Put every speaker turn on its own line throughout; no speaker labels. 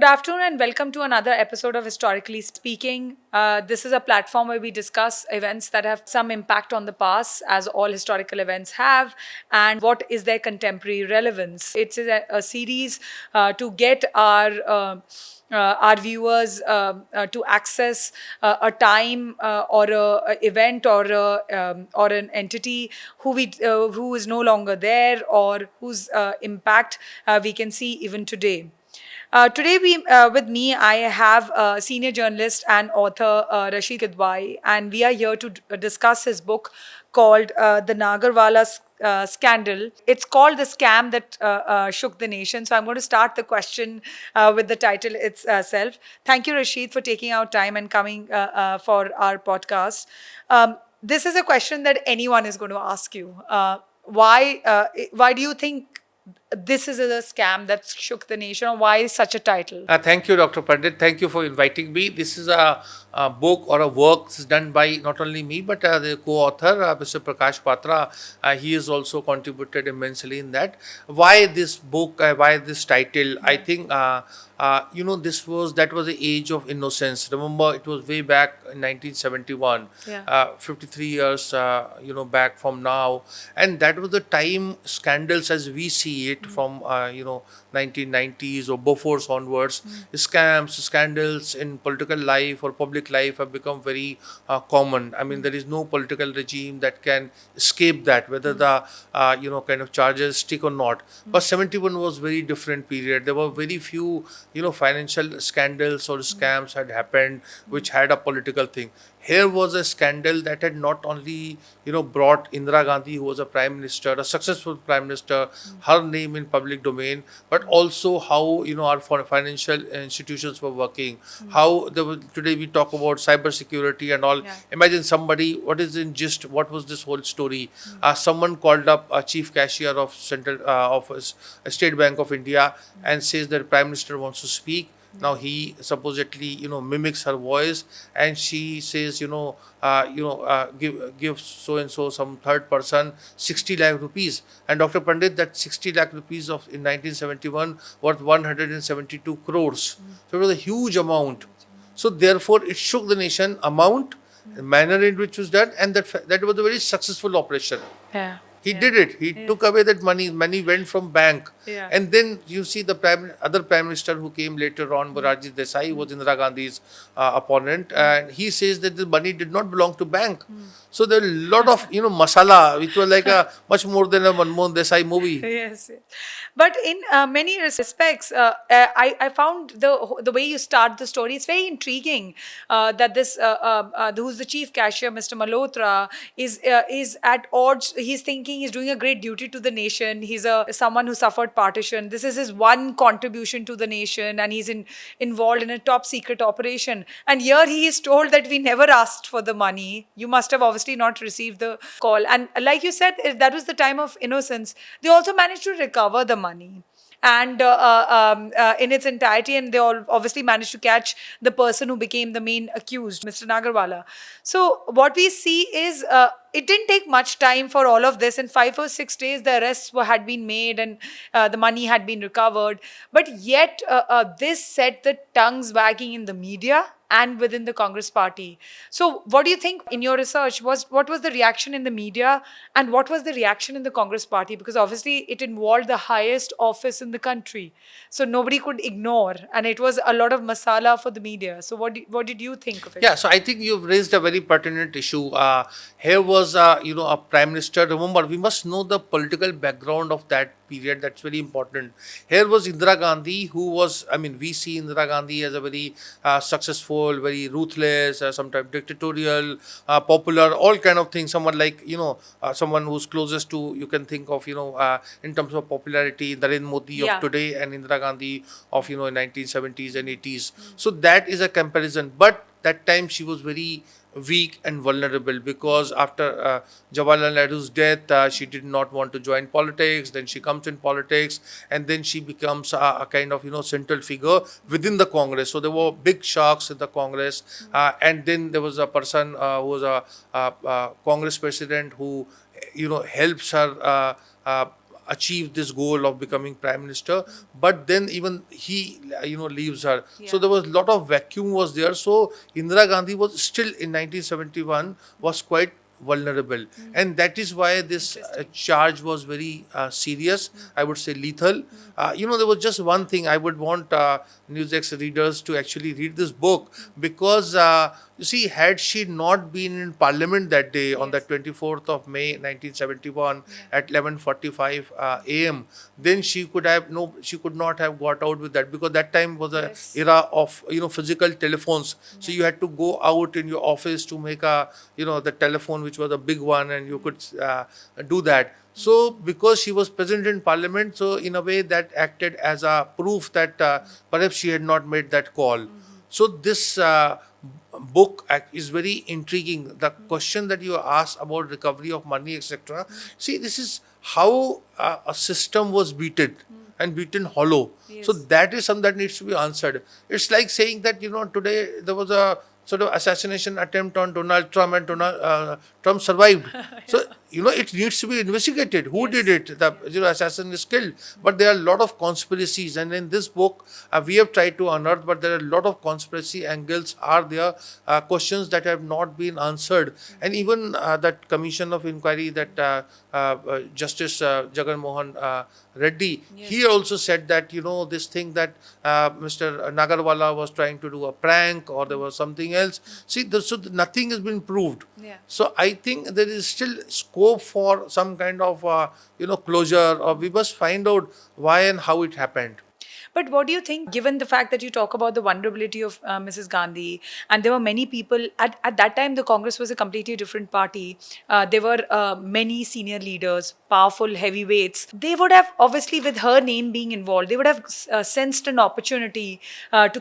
Good afternoon and welcome to another episode of Historically Speaking. This is a platform where we discuss events that have some impact on the past, as all historical events have, and what is their contemporary relevance. It's a series to get our viewers to access a time or a event or an entity who is no longer there or whose impact we can see even today. With me, I have senior journalist and author Rasheed Kidwai, and we are here to discuss his book called The Nagarwala Scandal. It's called The Scam That Shook the Nation. So I'm going to start the question with the title itself. Thank you, Rasheed, for taking out time and coming for our podcast. This is a question that anyone is going to ask you. Why do you think this is a scam that shook the nation, or why such a title?
Thank you, Dr. Pandit. Thank you for inviting me. This is a book or a work done by not only me but the co-author, Mr. Prakash Patra. He has also contributed immensely in that. Why this book? Why this title? I think that was the age of innocence. Remember, it was way back in 1971,
Yeah.
53 years, back from now, and that was the time scandals as we see it from 1990s or before onwards. Scams, scandals in political life or public life have become very common. I mean, there is no political regime that can escape that, whether the kind of charges stick or not. But 71 was very different period. There were very few financial scandals or scams had happened which had a political thing. Here was a scandal that had not only brought Indira Gandhi, who was a prime minister, a successful prime minister, her name in public domain, but also how our financial institutions were working. How today we talk about cyber security and all.
Yeah.
Imagine somebody, what is in gist? What was this whole story? Someone called up a chief cashier of Central Office, State Bank of India, and says that prime minister wants to speak. Now he supposedly mimics her voice, and she says give so and so some third person 60 lakh rupees. And Dr. Pandit, that 60 lakh rupees of in 1971 worth 172 crores. So it was a huge amount. So therefore it shook the nation. Amount, the manner in which was done, and that was a very successful operation.
Yeah.
He
Yeah.
did it. He took away that money. Money went from bank.
Yeah.
And then you see the other prime minister who came later on, Morarji Desai, was Indira Gandhi's opponent, and he says that the money did not belong to bank. So there are a lot of masala, which was like a much more than a Manmohan Desai movie.
Yes, yes. But in many respects, I found the way you start the story, it's very intriguing. That this who's the chief cashier, Mr. Malhotra, is at odds. He's thinking he's doing a great duty to the nation. He's someone who suffered partition. This is his one contribution to the nation, and he's involved in a top secret operation. And here he is told that we never asked for the money. You must have obviously not received the call. And like you said, that was the time of innocence. They also managed to recover the money and in its entirety, and they all obviously managed to catch the person who became the main accused, Mr. Nagarwala. So what we see is it didn't take much time for all of this. In 5 or 6 days, the arrests had been made and the money had been recovered. But yet, this set the tongues wagging in the media and within the Congress party. So, what do you think in your research what was the reaction in the media and what was the reaction in the Congress party? Because obviously it involved the highest office in the country, so nobody could ignore, and it was a lot of masala for the media. So, what did you think of it?
Yeah, so I think you've raised a very pertinent issue. Here was, a prime minister. Remember, we must know the political background of that period. That's very important. Here was Indira Gandhi, who was, I mean, we see Indira Gandhi as a very successful, very ruthless, sometimes dictatorial, popular, all kind of things. Someone like, someone who's closest to, you can think of, in terms of popularity, Narendra Modi
Yeah.
of today and Indira Gandhi of, in 1970s and 80s. So that is a comparison. But that time she was very weak and vulnerable because after Jawaharlal Nehru's death, she did not want to join politics. Then she comes in politics, and then she becomes a kind of central figure within the Congress. So there were big shocks in the Congress, and then there was a person who was a Congress president who helps her. achieve this goal of becoming prime minister. But then even he, leaves her. So there was a lot of vacuum was there. So Indira Gandhi was still in 1971 was quite vulnerable, and that is why this charge was very serious, I would say lethal. There was just one thing I would want NewsX readers to actually read this book, because you see, had she not been in parliament that day on the 24th of May 1971 at 11:45 a.m., then she could not have got out with that, because that time was a era of physical telephones. So you had to go out in your office to make a the telephone, which was a big one, and you could do that. So because she was present in parliament, so in a way that acted as a proof that perhaps she had not made that call. So this book is very intriguing. The question that you asked about recovery of money, etc. See, this is how a system was beaten and beaten hollow. So that is something that needs to be answered. It's like saying that today there was a sort of assassination attempt on Donald Trump, and Donald Trump survived. So it needs to be investigated. Who did it? The assassin is killed. But there are a lot of conspiracies, and in this book we have tried to unearth. But there are a lot of conspiracy angles are there, questions that have not been answered, and even that commission of inquiry that Justice Jagan Mohan Reddy, he also said that this thing that Mr. Nagarwala was trying to do a prank, or there was something else. See, so nothing has been proved. So I think there is still scope for some kind of closure, or we must find out why and how it happened.
But what do you think, given the fact that you talk about the vulnerability of Mrs. Gandhi, and there were many people at that time, the Congress was a completely different party. There were many senior leaders, powerful heavyweights. They would have, obviously, with her name being involved, they would have sensed an opportunity to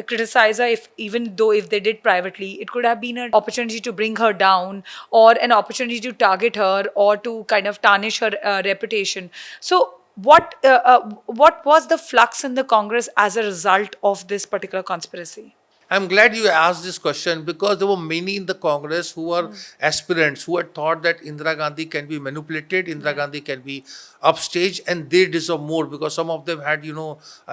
criticize her, even though if they did privately, it could have been an opportunity to bring her down, or an opportunity to target her, or to kind of tarnish her reputation. So what was the flux in the Congress as a result of this particular conspiracy?
I'm glad you asked this question, because there were many in the Congress who were aspirants who had thought that Indira Gandhi can be manipulated, Indira Gandhi can be upstaged, and they deserve more, because some of them had,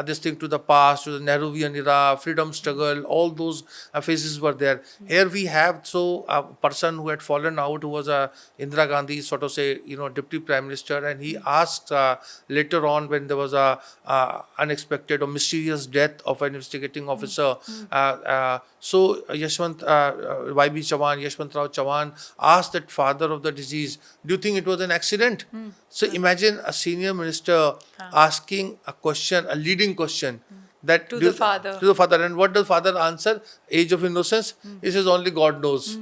this thing to the past, to the Nehruvian era, freedom struggle, all those phases were there. Here we have a person who had fallen out, who was Indira Gandhi, sort of say, deputy prime minister, and he asked later on, when there was a unexpected or mysterious death of an investigating officer. So YB Chavan, Yashwantrao Chavan asked that father of the disease, do you think it was an accident? So imagine a senior minister asking a question, a leading question, that
To the father.
to the father. And what does father answer? Age of innocence. He says only God knows.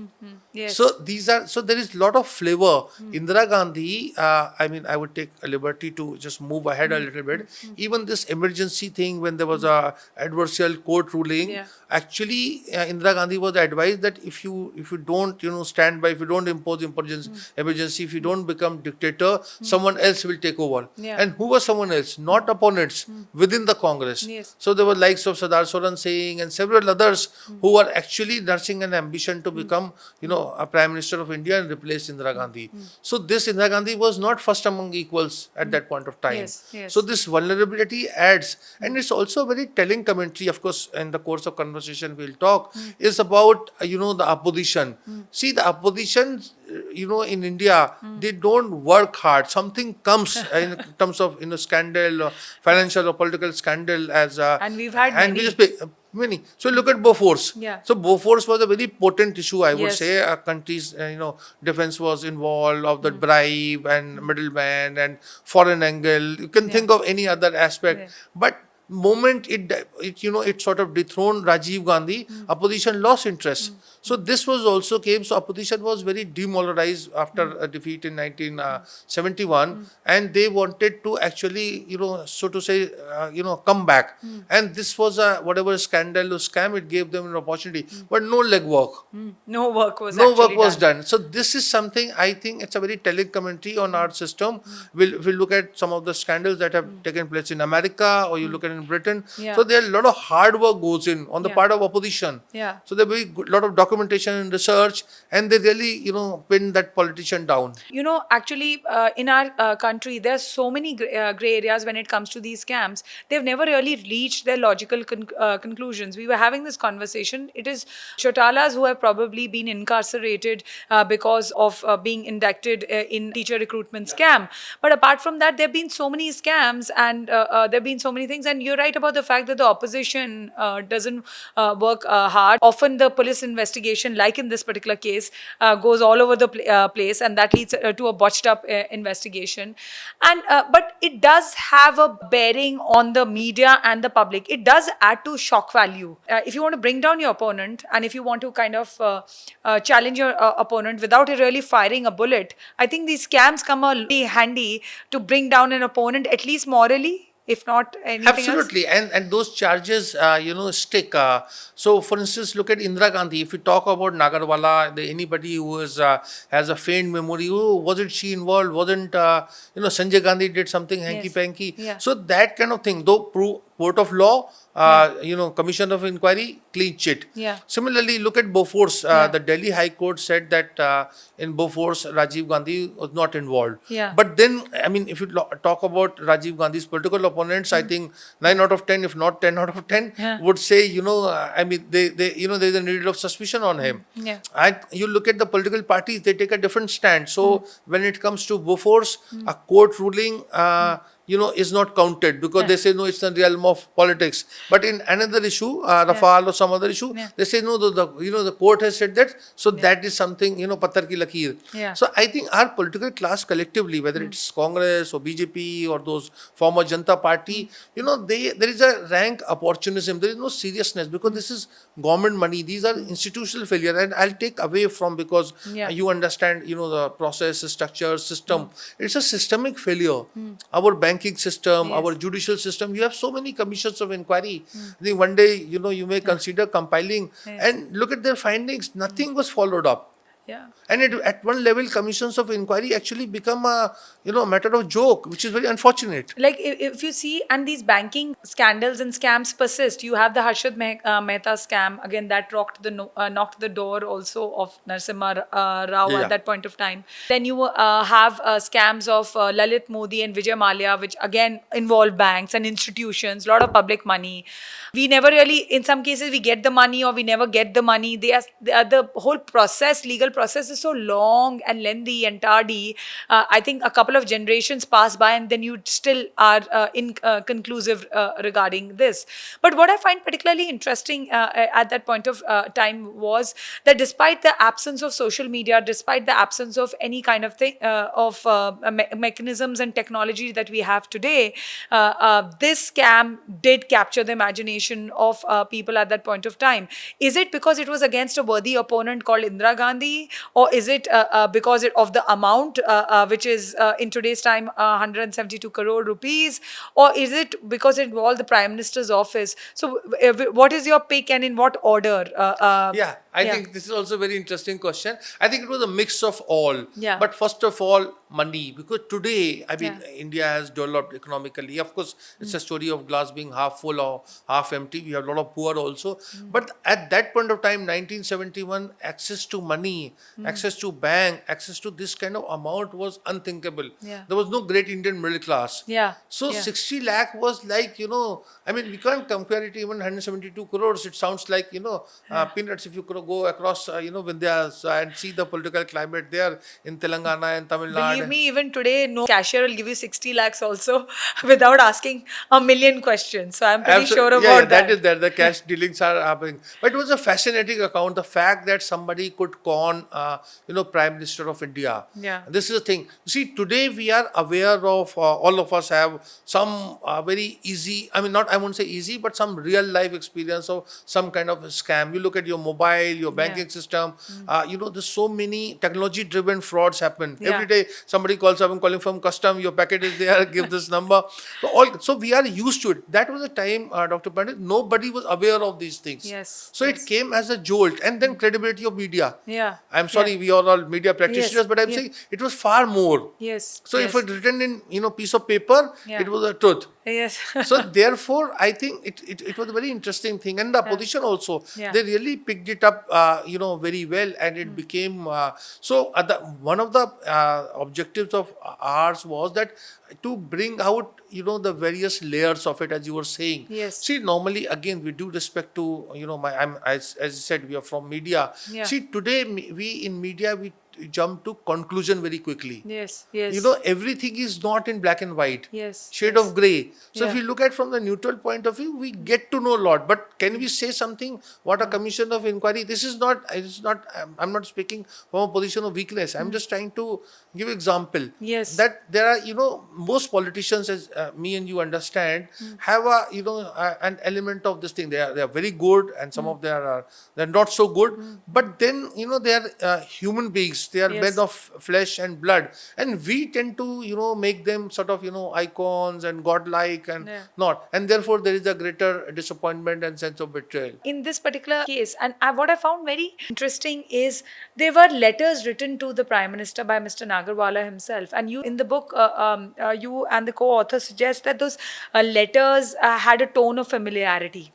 Yes.
So there is a lot of flavor. Indira Gandhi, I would take a liberty to just move ahead a little bit. Even this emergency thing, when there was a adversarial court ruling, actually Indira Gandhi was advised that if you don't stand by, if you don't impose emergency, if you don't become dictator, someone else will take over. And who was someone else? Not opponents within the Congress. So there were likes of Sardar Soran Singh and several others who were actually nursing an ambition to become a prime minister of India and replace Indira Gandhi. So this Indira Gandhi was not first among equals at that point of time. So this vulnerability adds, and it's also a very telling commentary. Of course, in the course of conversation we'll talk is about the opposition. See, the opposition, in India, they don't work hard. Something comes in terms of scandal, financial or political scandal, as
And we've had
and
many.
we just pay, many. So look at Bofors. So Bofors was a very potent issue, I would say. A country's defense was involved, of the bribe and middleman and foreign angle. You can think of any other aspect, but moment it sort of dethroned Rajiv Gandhi, opposition lost interest. So this was also came. So opposition was very demoralized after a defeat in 1971, and they wanted to actually so to say come back. And this was a whatever scandal or scam, it gave them an opportunity, but no legwork.
No work was
No
actually
work was done. So this is something, I think it's a very telling commentary on our system. We'll look at some of the scandals that have taken place in America, or you look at in Britain.
Yeah.
So there are a lot of hard work goes in on the
Yeah.
part of opposition.
Yeah.
So there will be a lot of documentation and research, and they really, pin that politician down.
Actually, in our country, there's so many gray areas when it comes to these scams. They've never really reached their logical conclusions. We were having this conversation. It is Chotalas who have probably been incarcerated because of being inducted in teacher recruitment scam. But apart from that, there have been so many scams, and there have been so many things. And you're right about the fact that the opposition doesn't work hard. Often the police investigation, like in this particular case, goes all over the place, and that leads to a botched up investigation. And but it does have a bearing on the media and the public. It does add to shock value. If you want to bring down your opponent, and if you want to kind of challenge your opponent without really firing a bullet, I think these scams come a really handy to bring down an opponent, at least morally, if not anything
Absolutely,
else.
and those charges, stick. So, for instance, look at Indira Gandhi. If you talk about Nagarwala, anybody who has a faint memory, oh, wasn't she involved? Wasn't Sanjay Gandhi did something hanky panky?
Yeah.
So that kind of thing, though, court of law, commission of inquiry, clean chit.
Yeah.
Similarly, look at Bofors.
Yeah.
The Delhi High Court said that in Bofors, Rajiv Gandhi was not involved.
Yeah.
But then, I mean, if you talk about Rajiv Gandhi's political opponents, I think 9 out of 10, if not 10 out of 10,
Yeah.
would say, they there's a needle of suspicion on him.
Yeah.
And you look at the political parties, they take a different stand. So when it comes to Bofors, a court ruling, is not counted because they say, no, it's the realm of politics. But in another issue, Rafale or some other issue, they say, no, the court has said that. So that is something, pattar ki lakir.
Yeah.
So I think our political class collectively, whether it's Congress or BJP or those former Janata Party, there is a rank opportunism. There is no seriousness because this is government money. These are institutional failure. And I'll take away from, because you understand, the process, structure, system. It's a systemic failure. Our banking system, our judicial system, you have so many commissions of inquiry. I think one day, you may consider compiling and look at their findings. Nothing was followed up.
Yeah.
And at one level, commissions of inquiry actually become a matter of joke, which is very unfortunate.
Like if you see, and these banking scandals and scams persist. You have the Harshad Mehta scam again that knocked the door also of Narasimha Rao
Yeah.
at that point of time. Then you have scams of Lalit Modi and Vijay Mallya, which again involve banks and institutions, a lot of public money. We never really, in some cases, we get the money or we never get the money. The whole process, legal process, is so long and lengthy and tardy. I think a couple of generations pass by and then you still are inconclusive regarding this. But what I find particularly interesting at that point of time was that despite the absence of social media, despite the absence of any kind of thing mechanisms and technology that we have today, this scam did capture the imagination of people at that point of time. Is it because it was against a worthy opponent called Indira Gandhi, or is it because of the amount, which is in today's time 172 crore rupees, or is it because it involved the Prime Minister's office? So, what is your pick and in what order?
I think this is also a very interesting question. I think it was a mix of all.
Yeah.
But first of all, money. Because today, I mean, India has developed economically. Of course, it's a story of glass being half full or half empty. We have a lot of poor also. But at that point of time, 1971, access to money, access to bank, access to this kind of amount was unthinkable.
Yeah.
There was no great Indian middle class.
Yeah.
So
Yeah.
60 lakh was like, I mean, we can't compare it to even 172 crores. It sounds like, peanuts if you could go across, Vindhyas and see the political climate there in Telangana and Tamil Nadu.
Believe me, even today, no cashier will give you 60 lakhs also without asking a million questions. So I'm pretty sure about
Yeah,
that.
that is there. The cash dealings are happening. But it was a fascinating account. The fact that somebody could con, Prime Minister of India.
Yeah.
This is the thing. You see, today we are aware of, all of us have some very easy, I won't say easy, but some real life experience of some kind of scam. You look at your mobile, your banking system, there's so many technology driven frauds happen.
Yeah.
Every day somebody calls up, I'm calling from custom, your packet is there, give this number. So we are used to it. That was a time, Dr. Pandit, nobody was aware of these things.
Yes.
So it came as a jolt, and then credibility of media.
Yeah.
I'm
Yeah.
sorry, we are all media
Yes.
practitioners, but I'm
Yeah.
saying it was far more.
Yes.
So if
Yes.
it written in, piece of paper,
Yeah.
it was a truth.
Yes.
So therefore, I think it was a very interesting thing, and the opposition also,
Yeah.
they really picked it up, very well, and it became one of the objectives of ours was that to bring out the various layers of it, as you were saying.
Yes.
See, normally, again, we do respect to my as I said, we are from media.
Yeah.
See, today we in media we jump to conclusion very quickly.
Yes. Yes.
Everything is not in black and white,
Yes.
shade
Yes.
of gray. So if
Yeah.
you look at from the neutral point of view, we get to know a lot. But can we say something? What a commission of inquiry? This is not. It's not. I'm not speaking from a position of weakness. I'm just trying to give example
Yes.
that there are most politicians, as me and you understand, have a an element of this thing. They are very good, and some of them are they're not so good. But then they are human beings. They are made
Yes.
of flesh and blood, and we tend to make them sort of icons and godlike and
Yeah.
not, and therefore there is a greater disappointment and sense of betrayal.
In this particular case, and what I found very interesting is there were letters written to the Prime Minister by Mr. Nagarwala himself. And you, in the book, you and the co-author suggest that those letters had a tone of familiarity.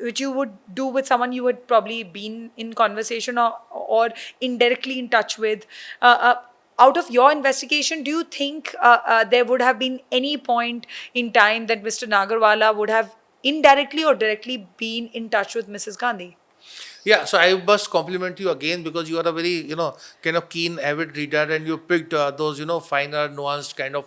Which you would do with someone you had probably been in conversation or indirectly in touch with. Out of your investigation, do you think there would have been any point in time that Mr. Nagarwala would have indirectly or directly been in touch with Mrs. Gandhi?
Yeah, so I must compliment you again, because you are a very, kind of keen, avid reader, and you picked those, finer, nuanced kind of,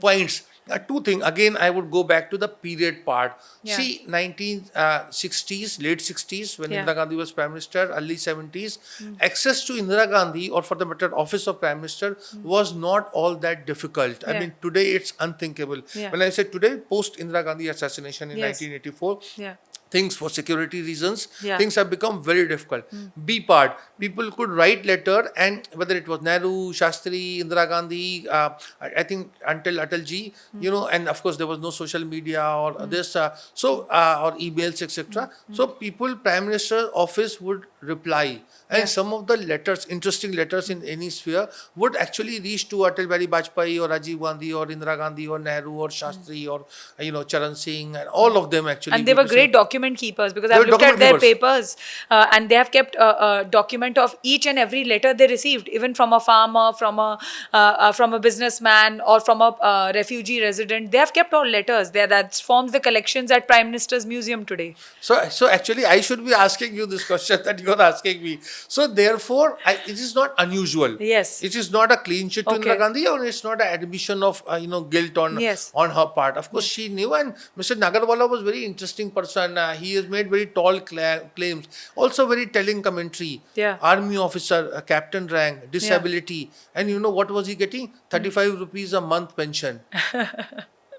points. Two things. Again, I would go back to the period part.
Yeah.
See, 1960s, late 60s, when
Yeah.
Indira Gandhi was Prime Minister, early 70s, access to Indira Gandhi, or for the matter, office of Prime Minister, was not all that difficult. I
Yeah.
mean, today it's unthinkable.
Yeah.
When I say today, post Indira Gandhi assassination in
Yes.
1984,
Yeah.
things for security reasons,
Yeah.
things have become very difficult. B part, people could write letter, and whether it was Nehru, Shastri, Indira Gandhi, I think until Atalji, and of course there was no social media or this, or emails, etc. So people, Prime Minister's office would reply, and
Yeah.
some of the letters, interesting letters in any sphere, would actually reach to Atal Bihari Vajpayee or Rajiv Gandhi or Indira Gandhi or Nehru or Shastri or Charan Singh, and all of them actually.
And they were
Mr.
great document keepers, because
They
I've
were
looked at
document
their
keepers.
papers and they have kept a document of each and every letter they received, even from a farmer, from a businessman, or from a refugee resident. They have kept all letters there. That forms the collections at Prime Minister's Museum today.
So actually, I should be asking you this question that you are asking me. So therefore, it is not unusual.
Yes.
It is not a clean sheet to
Okay.
Indira Gandhi, or it's not an admission of guilt
Yes.
on her part. Of course, she knew, and Mr. Nagarwala was very interesting person. He has made very tall claims, also very telling commentary.
Yeah.
Army officer, captain rank, disability, and what was he getting? 35 rupees a month pension.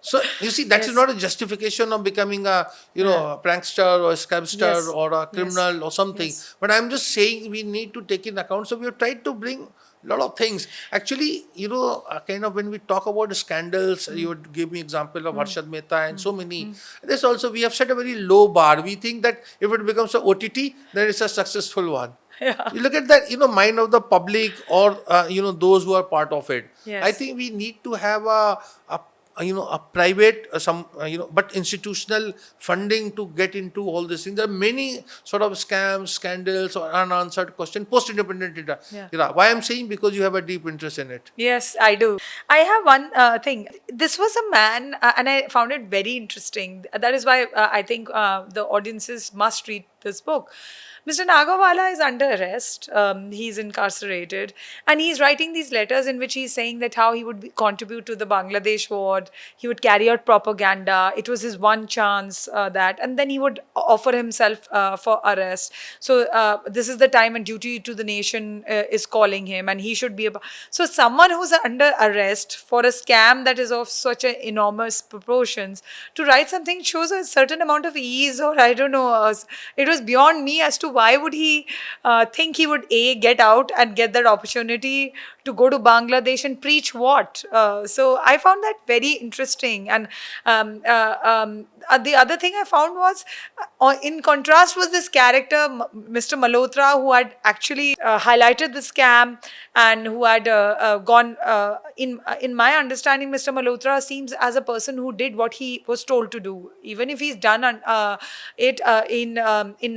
So you see, that is
Yes.
not a justification of becoming a a prankster or a scamster
Yes.
or a criminal or something.
Yes.
But I'm just saying we need to take in account. So we have tried to bring a lot of things. Actually, kind of when we talk about scandals, you would give me example of Harshad Mehta and so many. This also, we have set a very low bar. We think that if it becomes a OTT, then it's a successful one.
Yeah.
You look at that, mind of the public, or those who are part of it.
Yes.
I think we need to have a private but institutional funding to get into all these things. There are many sort of scams, scandals, or unanswered questions post independent data.
Yeah.
Why I'm saying, because you have a deep interest in it.
Yes, I do. I have one thing. This was a man, and I found it very interesting. That is why I think the audiences must read this book. Mr. Nagarwala is under arrest. He's incarcerated, and he's writing these letters in which he's saying that how he would contribute to the Bangladesh war. He would carry out propaganda. It was his one chance and then he would offer himself for arrest. So this is the time and duty to the nation is calling him, and he should be. So someone who's under arrest for a scam that is of such an enormous proportions, to write something shows a certain amount of ease, or I don't know. It was beyond me as to why would he think he would get out and get that opportunity to go to Bangladesh and preach what? So I found that very interesting. And the other thing I found was, in contrast, was this character, Mr. Malhotra, who had actually highlighted the scam and who had gone. In my understanding, Mr. Malhotra seems as a person who did what he was told to do, even if he's done it in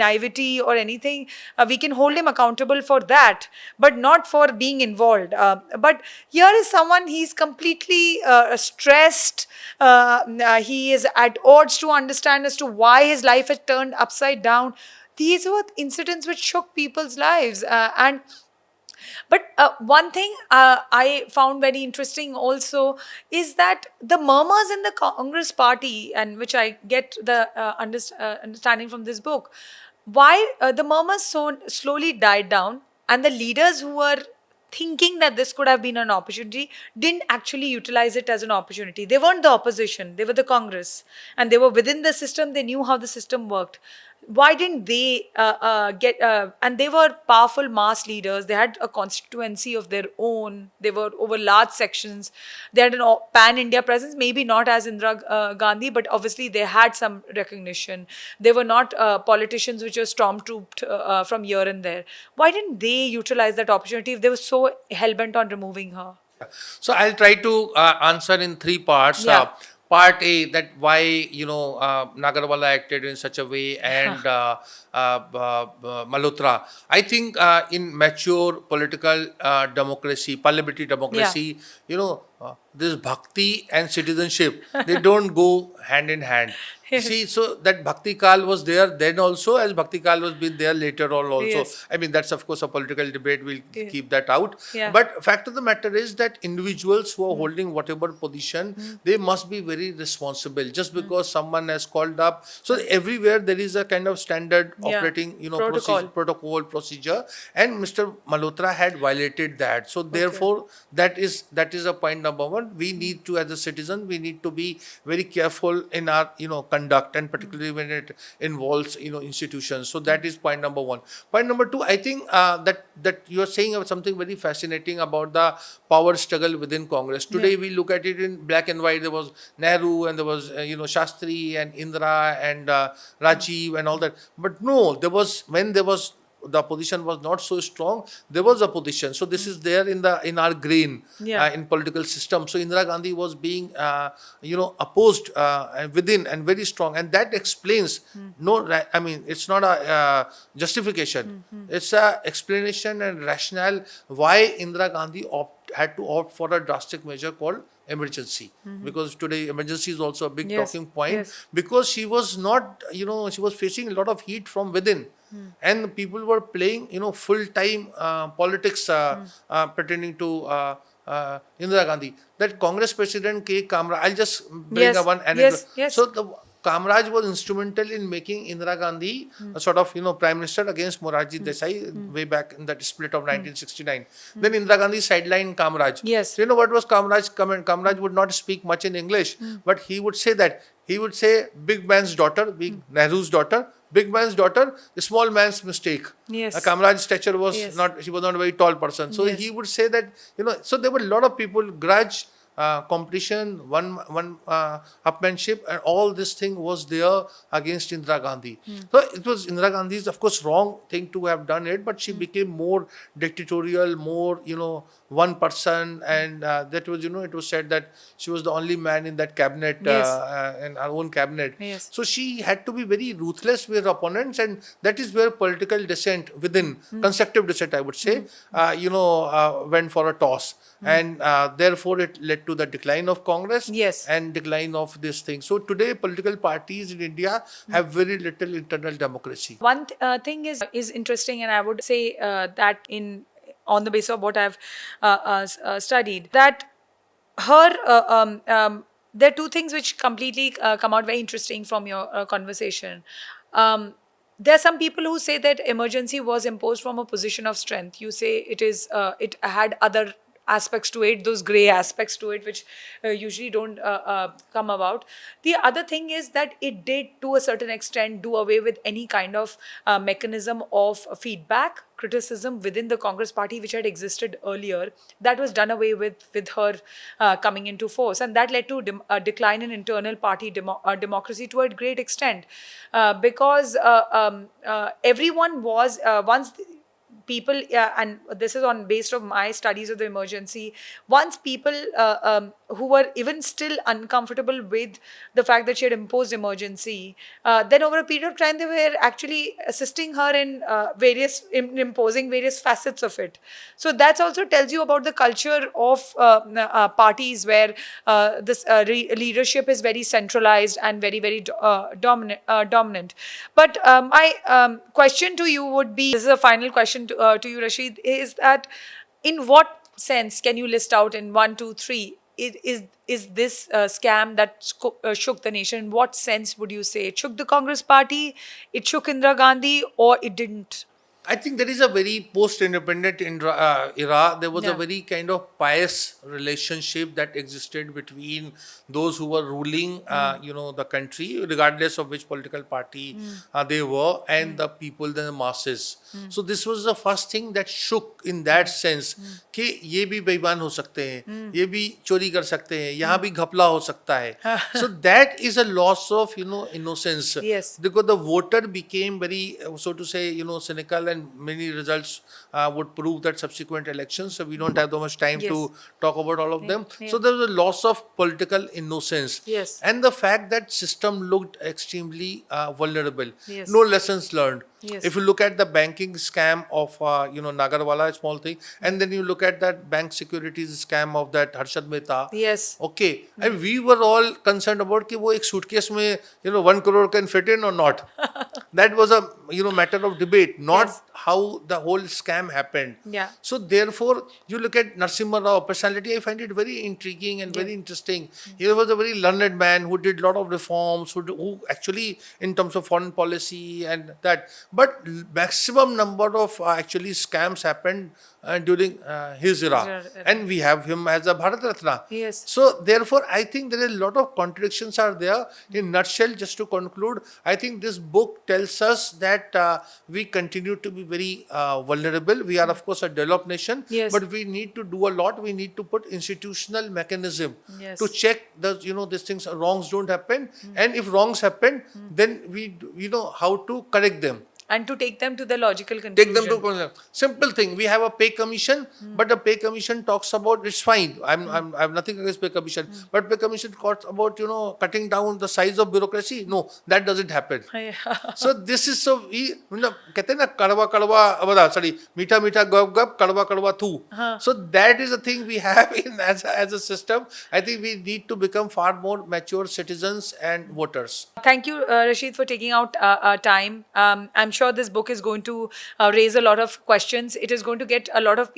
naivety or anything. We can hold him accountable for that, but not for being involved. But here is someone, he's completely stressed. He is at odds to understand as to why his life has turned upside down. These were incidents which shook people's lives. And but one thing I found very interesting also is that the murmurs in the Congress party, and which I get the understanding from this book, why the murmurs so slowly died down, and the leaders who were thinking that this could have been an opportunity didn't actually utilize it as an opportunity. They weren't the opposition, they were the Congress, and they were within the system, they knew how the system worked. Why didn't they get and they were powerful mass leaders, they had a constituency of their own, they were over large sections, they had an pan India presence, maybe not as Indira Gandhi, but obviously they had some recognition. They were not politicians which were stormtrooped from here and there. Why didn't they utilize that opportunity if they were so hell-bent on removing her?
So I'll try to answer in three parts.
Yeah.
Part A, that why Nagarwala acted in such a way, and Malhotra. I think in mature political democracy, parliamentary democracy, this bhakti and citizenship, they don't go hand in hand.
Yes.
See, so that Bhakti Kal was there then also, as Bhakti Kal was been there later on also.
Yes.
I mean, that's of course a political debate. We'll
Yeah.
keep that out.
Yeah.
But fact of the matter is that individuals who are holding whatever position, they must be very responsible. Just because someone has called up, so everywhere there is a kind of standard
Yeah.
operating,
Protocol.
protocol procedure, and Mr. Malhotra had violated that. So therefore, that is a point number one. We need to, as a citizen, we need to be very careful in our conduct, and particularly when it involves institutions. So that is point number one. Point number two, I think that you are saying about something very fascinating about the power struggle within Congress. Today we look at it in black and white. There was Nehru, and there was Shastri and Indira and Rajiv and all that. But no, there was the opposition was not so strong, there was opposition. So this is there in our grain,
Yeah.
in political system. So Indira Gandhi was being opposed within, and very strong, and that explains I mean, it's not a justification, it's a explanation and rationale why Indira Gandhi had to opt for a drastic measure called emergency, because today emergency is also a big
Yes.
talking point.
Yes.
Because she was not, she was facing a lot of heat from within, and people were playing full time politics, pretending to Indira Gandhi. That Congress president K. Kamraj, I'll just bring
Yes.
one anecdote.
Yes. Yes.
So the Kamraj was instrumental in making Indira Gandhi a sort of prime minister against Morarji Desai way back in that split of 1969. Then Indira Gandhi sidelined Kamraj.
Yes.
So, what was Kamraj's comment? Kamraj would not speak much in English, but he would say big man's daughter, big Nehru's daughter, big man's daughter, small man's mistake.
Yes.
Kamraj's stature was
Yes.
not, she was not a very tall person. So
Yes.
he would say that, so there were a lot of people, grudge, competition, one upmanship, and all this thing was there against Indira Gandhi. So it was Indira Gandhi's, of course, wrong thing to have done it, but she became more dictatorial, more, one person, and that was, it was said that she was the only man in that cabinet,
Yes.
in our own cabinet.
Yes.
So she had to be very ruthless with her opponents, and that is where political dissent within, constructive dissent, I would say, went for a toss. And therefore it led to the decline of Congress.
Yes.
And decline of this thing. So today political parties in India have very little internal democracy.
One thing is interesting, and I would say that on the basis of what I've studied, that her there are two things which completely come out very interesting from your conversation. There are some people who say that emergency was imposed from a position of strength. You say it had other aspects to it, those gray aspects to it, which usually don't come about. The other thing is that it did, to a certain extent, do away with any kind of mechanism of feedback, criticism within the Congress party, which had existed earlier. That was done away with her coming into force, and that led to a decline in internal party democracy to a great extent, because everyone was once people, and this is on based of my studies of the emergency, once people who were even still uncomfortable with the fact that she had imposed emergency, then over a period of time they were actually assisting her in imposing various facets of it. So that also tells you about the culture of parties where this leadership is very centralized and very dominant. But my question to you would be, this is a final question to you, Rasheed, is that in what sense can you list out in one, two, three? Is this scam that shook the nation? In what sense would you say it shook the Congress party, it shook Indira Gandhi, or it didn't?
I think there is a very post-independent era. There was a
Yeah.
very kind of pious relationship that existed between those who were ruling, the country, regardless of which political party they were, and the people, the masses. So this was the first thing that shook in that sense कि ये भी बेईमान हो सकते हैं, ये भी चोरी कर सकते हैं, यहाँ भी घपला हो सकता है. So that is a loss of innocence.
Yes.
Because the voter became very, so to say, cynical, and many results would prove that subsequent elections. So we don't have that much time
Yes.
to talk about all of them.
Yeah.
So there was a loss of political innocence.
Yes.
And the fact that system looked extremely vulnerable.
Yes.
No lessons learned.
Yes.
If you look at the banking scam of Nagarwala, a small thing, and then you look at that bank securities scam of that Harshad Mehta.
Yes.
Okay, and we were all concerned about कि वो एक suitcase में 1 crore can fit in or not. That was a matter of debate, not
Yes.
how the whole scam happened.
Yeah.
So therefore, you look at Narasimha Rao personality. I find it very intriguing and very interesting. He was a very learned man who did a lot of reforms, who actually, in terms of foreign policy and that, but maximum number of actually scams happened during his era, and we have him as a Bharat Ratna.
Yes.
So therefore, I think there is a lot of contradictions are there. In nutshell, just to conclude, I think this book tells us that we continue to be very vulnerable. We are, of course, a developed nation,
Yes.
but we need to do a lot. We need to put institutional mechanism
Yes.
to check the these things, wrongs don't happen, and if wrongs happen, then we how to correct them.
And to take them to the logical
Take
conclusion.
them to conclusion. Simple thing. We have a pay commission, but the pay commission talks about it's fine. I have nothing against pay commission, but pay commission talks about cutting down the size of bureaucracy. No, that doesn't happen. So this is so we कहते हैं ना कड़वा कड़वा sorry मीठा मीठा गप गप कड़वा कड़वा थू. So that is the thing we have in as a system. I think we need to become far more mature citizens and voters.
Thank you, Rasheed, for taking out time. I'm sure this book is going to raise a lot of questions. It is going to get a lot of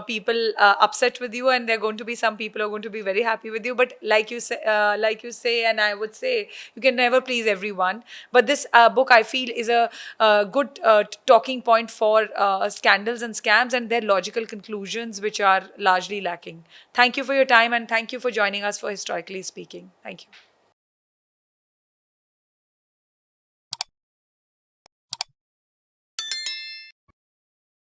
people upset with you, and there are going to be some people who are going to be very happy with you. But like you say, and I would say, you can never please everyone. But this book, I feel, is a good talking point for scandals and scams and their logical conclusions, which are largely lacking. Thank you for your time, and thank you for joining us for Historically Speaking. Thank you.